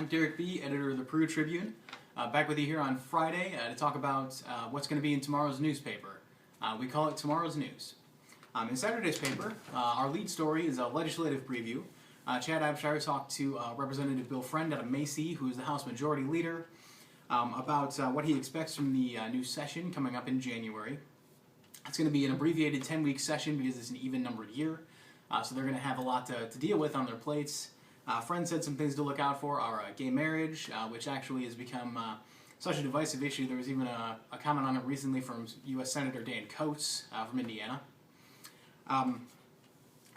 I'm Derek B., editor of the Peru Tribune, back with you here on Friday to talk about what's going to be in tomorrow's newspaper. We call it Tomorrow's News. In Saturday's paper, our lead story is a legislative preview. Chad Abshire talked to Representative Bill Friend out of Macy, who is the House Majority Leader, about what he expects from the new session coming up in January. It's going to be an abbreviated 10-week session because it's an even-numbered year, so they're going to have a lot to deal with on their plates. Friend said some things to look out for are gay marriage, which actually has become such a divisive issue. There was even a comment on it recently from U.S. Senator Dan Coates from Indiana.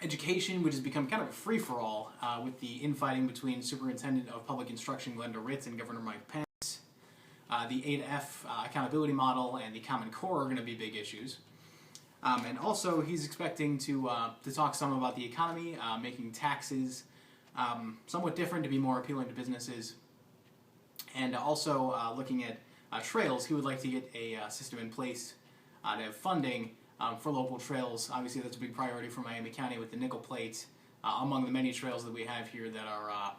Education, which has become kind of a free-for-all with the infighting between Superintendent of Public Instruction Glenda Ritz and Governor Mike Pence. The A to F accountability model and the Common Core are going to be big issues. And also, he's expecting to talk some about the economy, making taxes somewhat different to be more appealing to businesses, and also looking at trails. He would like to get a system in place to have funding for local trails. Obviously, that's a big priority for Miami County with the nickel plate among the many trails that we have here that are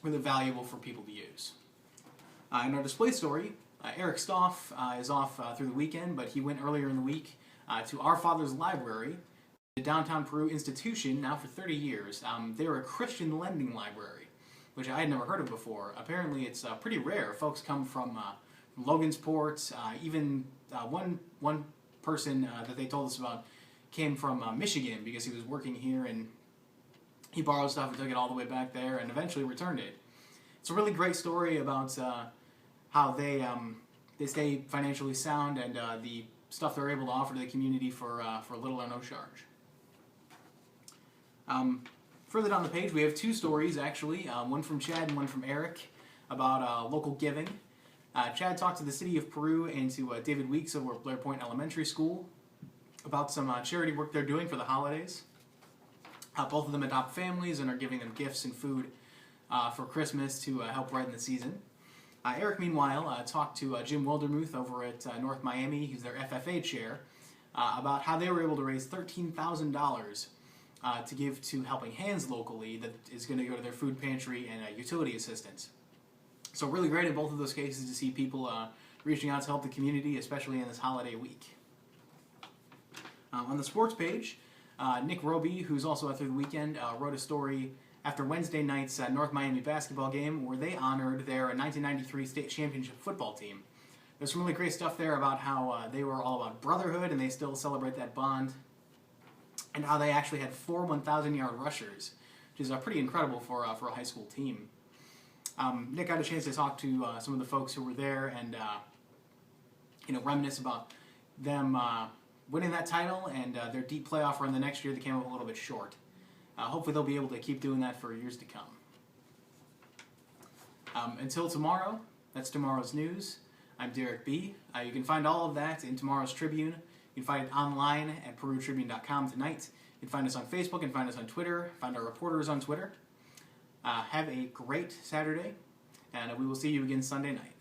really valuable for people to use. In our display story, Eric Stof is off through the weekend, but he went earlier in the week to Our Father's Library, the downtown Peru institution, now for 30 years. They're a Christian lending library, which I had never heard of before. Apparently it's pretty rare. Folks come from Logansport, even one person that they told us about came from Michigan because he was working here and he borrowed stuff and took it all the way back there and eventually returned it. It's a really great story about how they stay financially sound and the stuff they're able to offer to the community for little or no charge. Further down the page, we have two stories, actually, one from Chad and one from Eric, about local giving. Chad talked to the City of Peru and to David Weeks over at Blair Point Elementary School about some charity work they're doing for the holidays. Both of them adopt families and are giving them gifts and food for Christmas to help brighten the season. Eric, meanwhile, talked to Jim Wildermuth over at North Miami, who's their FFA chair, about how they were able to raise $13,000 to give to Helping Hands locally that is going to go to their food pantry and utility assistance. So really great in both of those cases to see people reaching out to help the community, especially in this holiday week. On the sports page, Nick Roby, who's also out through the weekend, wrote a story after Wednesday night's North Miami basketball game where they honored their 1993 state championship football team. There's some really great stuff there about how they were all about brotherhood and they still celebrate that bond, and how they actually had 4 1,000-yard rushers, which is pretty incredible for a high school team. Nick got a chance to talk to some of the folks who were there and reminisce about them winning that title and their deep playoff run the next year that came up a little bit short. Hopefully they'll be able to keep doing that for years to come. Until tomorrow, that's tomorrow's news. I'm Derek B. You can find all of that in tomorrow's Tribune. You can find it online at perutribune.com tonight. You can find us on Facebook and find us on Twitter. Find our reporters on Twitter. Have a great Saturday, and we will see you again Sunday night.